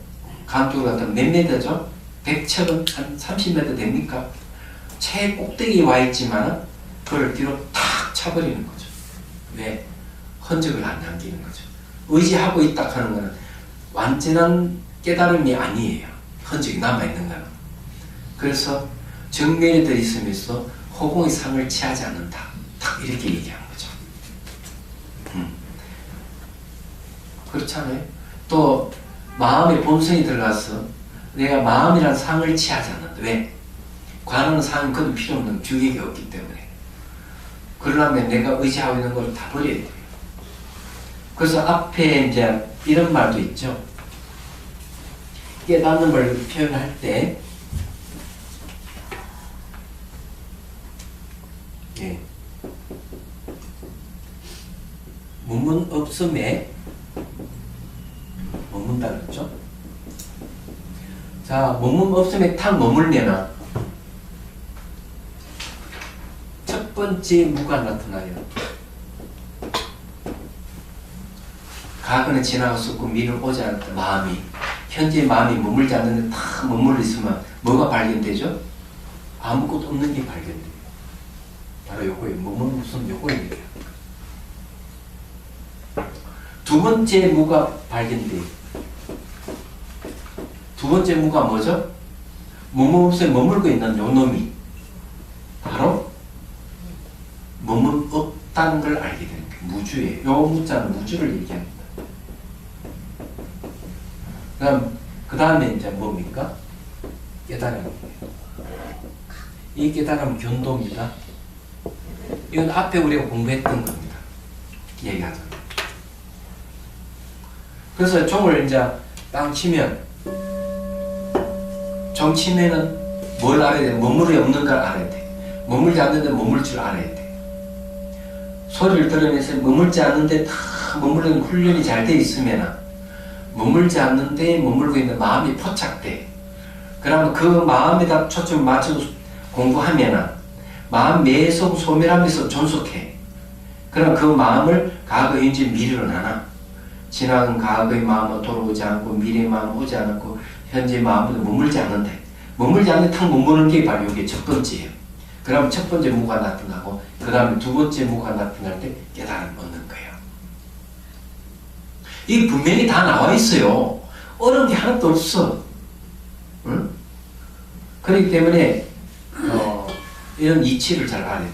몇 미터죠? 백천은 한 30m 됩니까? 최꼭대기에 와 있지만 그걸 뒤로 탁 차버리는 거죠. 왜? 흔적을 안 남기는 거죠. 의지하고 있다 하는 것은 완전한 깨달음이 아니에요. 흔적이 남아있는 거는. 그래서 정면에 들이쓰면서 호공의 상을 취하지 않는다. 딱 이렇게 얘기하는 거죠. 그렇잖아요. 또 마음의 본성이 들어가서 내가 마음이라는 상을 취하지 않는다. 왜? 관하는 상은 그건 필요 없는 주객이 없기 때문에. 그러려면 내가 의지하고 있는 걸 다 버려야 돼요. 그래서 앞에 이제 이런 말도 있죠. 깨닫는 걸 표현할 때, 문문 없음에 머문다 그랬죠? 자, 문문 없음에 탁 머물면은 첫 번째 무가 나타나요. 과거는 지나갔었고 미래는 오지 않았다. 마음이 현재 마음이 머물지 않는데 탁 머물러 있으면 뭐가 발견되죠? 아무것도 없는 게 발견돼요. 바로 요거예요. 머문 없음 요거예요. 두 번째 무가 발견돼요. 두 번째 무가 뭐죠? 머물없에 머물고 있는 요 놈이 바로 머물 없다는 걸 알게 되는 거예요. 무주예요. 요 무자는 무주를 얘기합니다. 그 다음에 이제 뭡니까? 깨달음이에요. 이 깨달음은 견도입니다. 이건 앞에 우리가 공부했던 겁니다. 얘기하자. 그래서 종을 이제 땅 치면, 종 치면은 뭘 알아야 돼? 머물이 없는 걸 알아야 돼. 머물지 않는데 머물 줄 알아야 돼. 소리를 들으면서 머물지 않는데 다 머무르는 훈련이 잘 돼 있으면 머물지 않는데 머물고 있는 마음이 포착돼. 그러면 그 마음에다 초점을 맞춰서 공부하면 마음 매속 소멸하면서 존속해. 그럼 그 마음을 과거, 현재, 미래로 나눠. 지난 과거의 마음은 돌아오지 않고 미래의 마음은 오지 않고 현재 마음은 머물지 않는데 머물지 않는데 탁 머무는 게 바로 이게 첫 번째예요. 그러면 첫 번째 무가 나타나고 그 다음에 두 번째 무가 나타날 때 깨달음을 얻는 거예요. 이게 분명히 다 나와 있어요. 어려운 게 하나도 없어. 응? 그렇기 때문에 이런 이치를 잘 알아야 돼.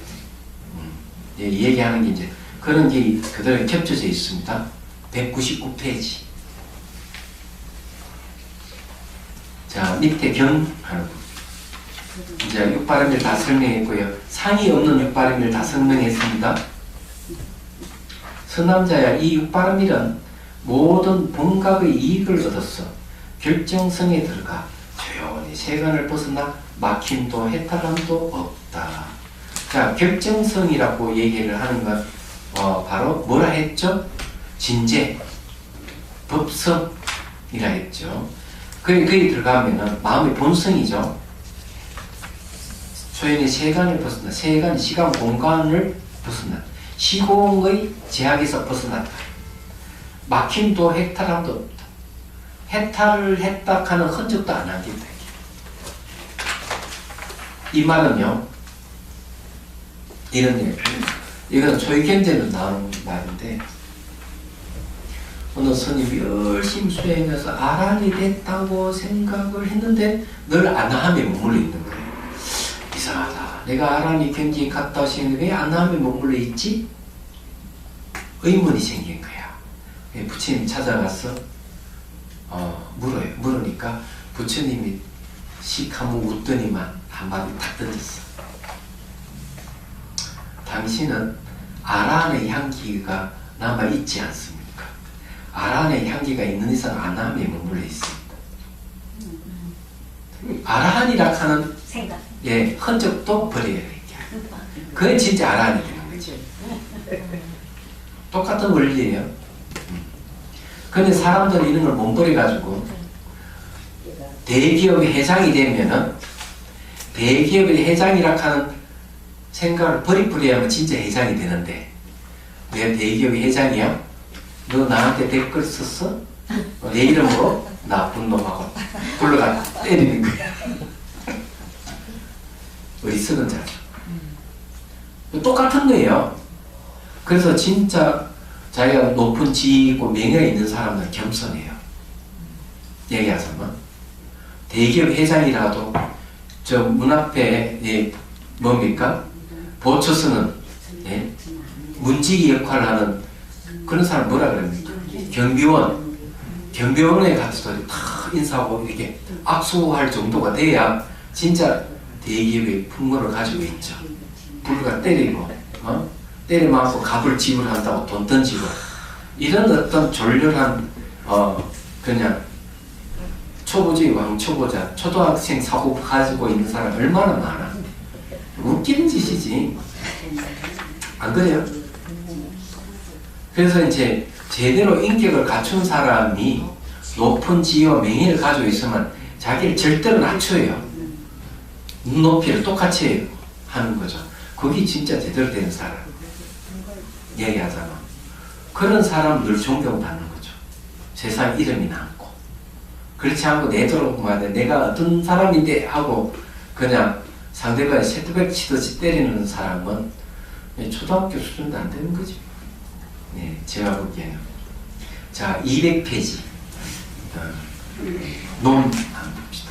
얘기하는 게 이제 그런 게 그대로 겹쳐져 있습니다. 199페이지. 자, 밑에 경 하는 거. 이제 육바람일 다 설명했고요. 상이 없는 육바람일 다 설명했습니다. 서남자야, 이 육바람일은 모든 본각의 이익을 얻었어. 결정성에 들어가 조용히 세간을 벗어나 막힘도 해탈함도 없다. 자, 결정성이라고 얘기를 하는 건 바로 뭐라 했죠? 진재, 법성이라 했죠. 거기 들어가면은 마음의 본성이죠. 소연이 세간을 벗어나, 세간, 시간, 공간을 벗어나, 시공의 제약에서 벗어났다. 막힘도 해탈함도 없다. 해탈을 했다 하는 흔적도 안 남긴다. 이 말은요, 이런 얘기. 이건 소유견제로 나오는 말인데, 어느 스님이 열심히 수행해서 아란이 됐다고 생각을 했는데 늘 안함에 머물러 있는 거예요. 이상하다. 내가 아란이 견지에 갔다 오시는데 왜 안함에 머물러 있지? 의문이 생긴 거야. 부처님 찾아가서 물어요. 물으니까 부처님이 씩 한번 웃더니만 한마디 탁 던졌어. 당신은 아란의 향기가 남아있지 않습니까? 아란의 향기가 있는 이상 안함에 머물러 있습니다. 아란이라 하는 생각. 예, 흔적도 버려야 돼. 그게 진짜 아란이 되는 거지. 똑같은 원리예요. 근데 사람들은 이런 걸 못 버려가지고 대기업의 회장이 되면은 대기업의 회장이라 하는 생각을 버리면 진짜 회장이 되는데 내가 대기업의 회장이야? 너 나한테 댓글 썼어? 내 이름으로 나쁜 놈하고 불러가 때리는 거야. 어리석은 자죠. 똑같은 거예요. 그래서 진짜 자기가 높은 지위 있고 명예가 있는 사람은 겸손해요. 얘기하자면 대기업 회장이라도 저 문 앞에 뭡니까? 보초서는 문지기 역할을 하는 그런 사람 뭐라 그럽니까? 경비원에 가서 다 인사하고 이렇게 악수할 정도가 돼야 진짜 대기업의 풍모를 가지고 있죠. 불가 때리고 때려맞고 갑을 지불한다고 돈 던지고 이런 어떤 졸렬한 그냥 초보지 왕초보자 초등학생 사고 가지고 있는 사람 얼마나 많아. 웃기는 짓이지. 안 그래요? 그래서 이제 제대로 인격을 갖춘 사람이 높은 지위와 명예를 가지고 있으면 자기를 절대로 낮춰요. 눈높이를 똑같이 하는 거죠. 그게 진짜 제대로 되는 사람. 얘기하잖아. 그런 사람 늘 존경받는 거죠. 세상 이름이 남고. 그렇지 않고 내도록 말해 내가 어떤 사람인데 하고 그냥 상대방이 새뚜벅 치듯이 때리는 사람은 초등학교 수준도 안 되는 거지. 네, 제가 보기에는. 자, 200페이지. 논 한번 봅시다.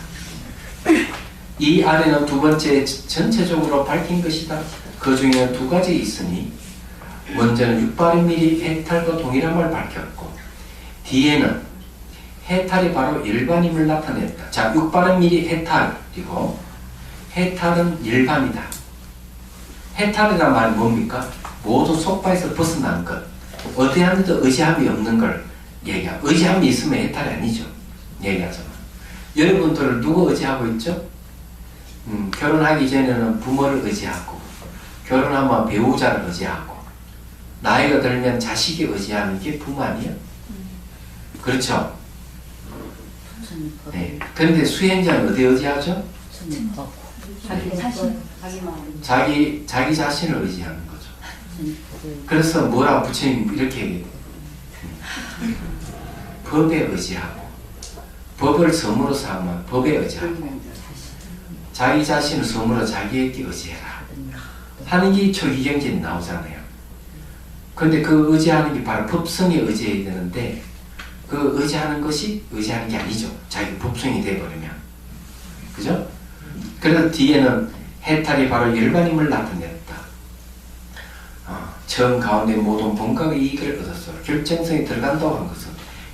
이 아래는 두 번째 전체적으로 밝힌 것이다. 그 중에는 두 가지 있으니 먼저는 육바리밀이 해탈과 동일함을 밝혔고 뒤에는 해탈이 바로 일반임을 나타냈다. 자, 육바리밀이 해탈이고 해탈은 일반이다. 해탈이란 말은 뭡니까? 모든 속바에서 벗어난 것. 어디한테도 의지함이 없는 걸 얘기하고 의지함이 있으면 해탈이 아니죠. 얘기하자면 여러분들을 누구 의지하고 있죠? 결혼하기 전에는 부모를 의지하고 결혼하면 배우자를 의지하고 나이가 들면 자식에 의지하는 게 부모 아니에요? 그렇죠? 네. 그런데 수행자는 어디에 의지하죠? 자기 자신, 자기 마음. 자기 자신을 의지하는 거죠. 그래서 뭐라고 부처님 이렇게 얘기해요. 법에 의지하고 법을 섬으로 삼아 법에 의지하고 자기 자신을 섬으로 자기에게 의지해라 하는 게 초기경전에 나오잖아요. 그런데 그 의지하는 게 바로 법성에 의지해야 되는데 그 의지하는 것이 의지하는 게 아니죠. 자기 법성이 돼버리면. 그죠? 그래서 뒤에는 해탈이 바로 열반임을 나타냈다. 처음 가운데 모든 본각의 이익을 얻었어. 결정성이 들어간다고 한 것은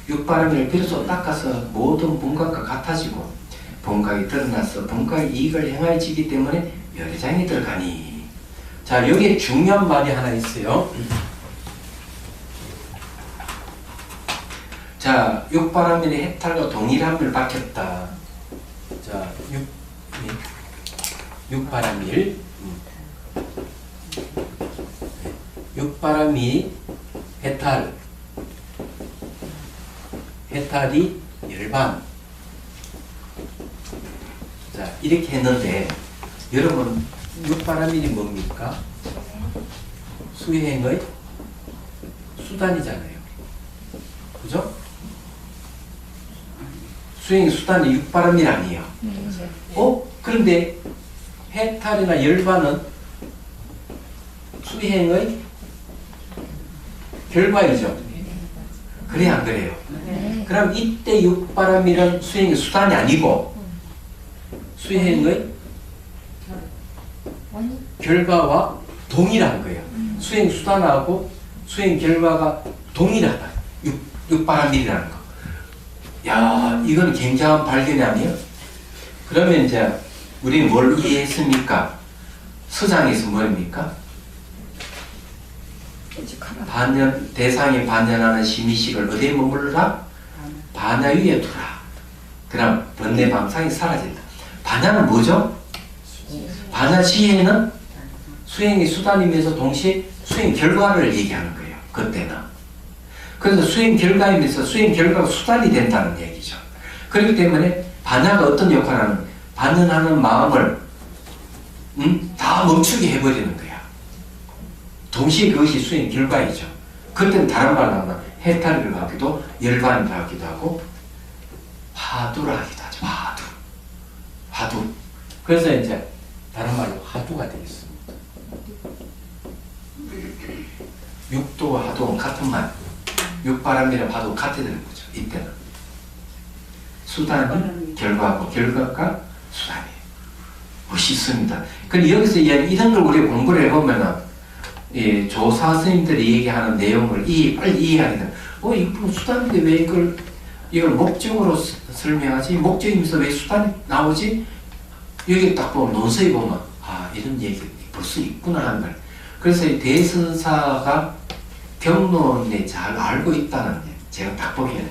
육바람을 비로소 닦아서 모든 본각과 같아지고 본각이 드러나서 본각의 이익을 행하여지기 때문에 열애장이 들어가니. 자, 여기에 중요한 말이 하나 있어요. 자, 육바람일의 해탈과 동일함을 밝혔다. 자, 육바람일. 육바람이 해탈이 열반. 자, 이렇게 했는데 여러분 육바람일이 뭡니까? 수행의 수단이잖아요. 그죠? 수행의 수단이 육바람일 아니에요. 그런데 해탈이나 열반은 수행의 결과이죠. 그래 안 그래요? 그럼 이때 육바람이란 수행의 수단이 아니고 수행의 결과와 동일한 거예요. 수행 수단하고 수행 결과가 동일하다. 육바람일이라는 거. 야, 이건 굉장한 발견이 아니에요? 그러면 이제 우리는 뭘 이해했습니까? 서장에서 뭐입니까? 대상에 반연하는 심의식을 어디에 머물러라? 반야 위에 두라. 그럼 번뇌 방상이 사라진다. 반야는 뭐죠? 반야 시에는 수행의 수단이면서 동시에 수행 결과를 얘기하는 거예요. 그때는. 그래서 수행 결과이면서 수행 결과가 수단이 된다는 얘기죠. 그렇기 때문에 반야가 어떤 역할을 하는, 반연하는 마음을 다 멈추게 해버리는 거야. 동시에 그것이 수행 결과이죠. 그때는 다른 말로 하면 해탈을 하기도 열반을 하기도 하고 화두를 하기도 하죠. 화두. 그래서 이제 다른 말로 화두가 되겠습니다. 육도와 화두는 같은 말. 육바람이랑 화두 같이 되는 거죠. 이때는 수단이 결과하고 결과가 수단이에요. 멋있습니다. 근데 여기서 이런 걸 우리가 공부를 해보면은 조사 스님들이 얘기하는 내용을 빨리 이해하게 되면 이거 수단인데 왜 이걸 목적으로 설명하지? 목적이면서 왜 수단이 나오지? 여기 딱 보면 논서에 보면 이런 얘기 벌써 있구나 하는 걸. 그래서 대선사가 경론에 잘 알고 있다는 게 제가 딱 보게 돼요.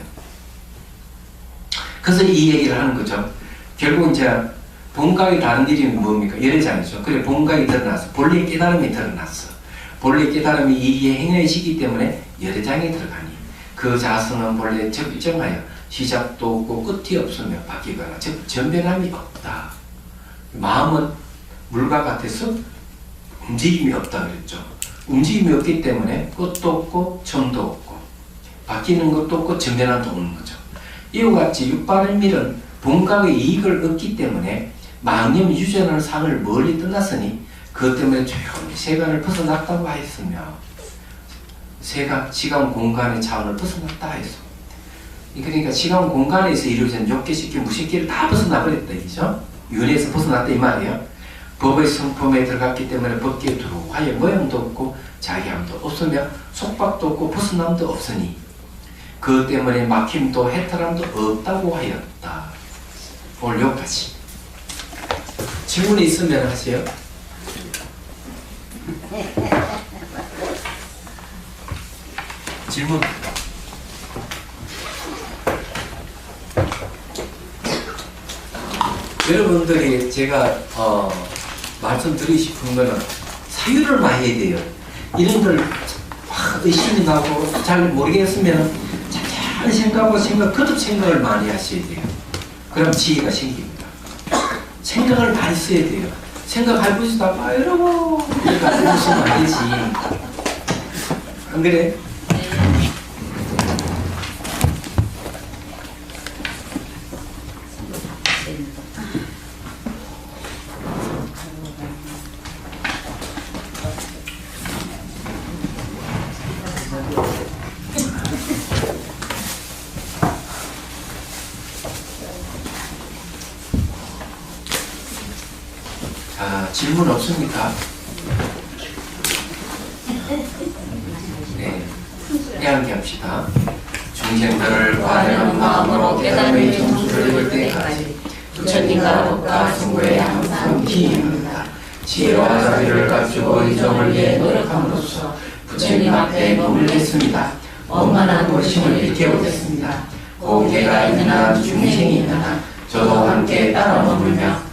그래서 이 얘기를 하는 거죠. 결국 이제 본각이 다른 일이 뭡니까? 열애장이죠. 그래 본각이 드러났어. 본래 깨달음이 드러났어. 본래 깨달음이 이리에 행해지기 때문에 열애장에 들어가니 그 자성은 본래 적정하여 시작도 없고 끝이 없으며 바뀌거나 즉 전변함이 없다. 마음은 물과 같아서 움직임이 없다 그랬죠. 움직임이 없기 때문에 끝도 없고 처음도 없고 바뀌는 것도 없고 전변함도 없는 거죠. 이와 같이 육바람일은 본각의 이익을 얻기 때문에 망념 유전하는 상을 멀리 떠났으니 그것 때문에 조용히 세간을 벗어났다고 하였으며 시간 공간의 차원을 벗어났다 하였습니다. 그러니까 시간 공간에서 이루어진 욕계식기 무식기를 다 벗어나 버렸다 이죠. 윤회에서 벗어났다 이 말이에요. 법의 성품에 들어갔기 때문에 법계에 들어오고 하여 모양도 없고 자기함도 없으며 속박도 없고 벗어남도 없으니 그것 때문에 막힘도 해탈함도 없다고 하였다. 오늘 여기까지. 질문이 있으면 하세요. 질문. 여러분들이 제가 말씀드리고 싶은 거는 사유를 많이 해야 돼요. 이런 걸 의심이 나고 잘 모르겠으면 잘 생각하고 거듭 생각을 많이 하셔야 돼요. 그럼 지혜가 생깁니다. 생각을 많이 써야 돼요. 생각할 것이 다 이러고 그러니까 웃으면 안 되지. 안 그래? 자, 질문 없습니까? 네, 함께 합시다. 중생들을 관여한 마음으로 깨달음의 정수를 이룰 때까지 부처님과 법과 승부에 항상 기입니다. 지혜와 자비를 갖추고 이정을 위해 노력함으로써 부처님 앞에 몸을 냈습니다. 원만한 고심을 일깨우겠습니다. 공개가 있는 한 중생이 있는 한 저도 함께 따라 머물며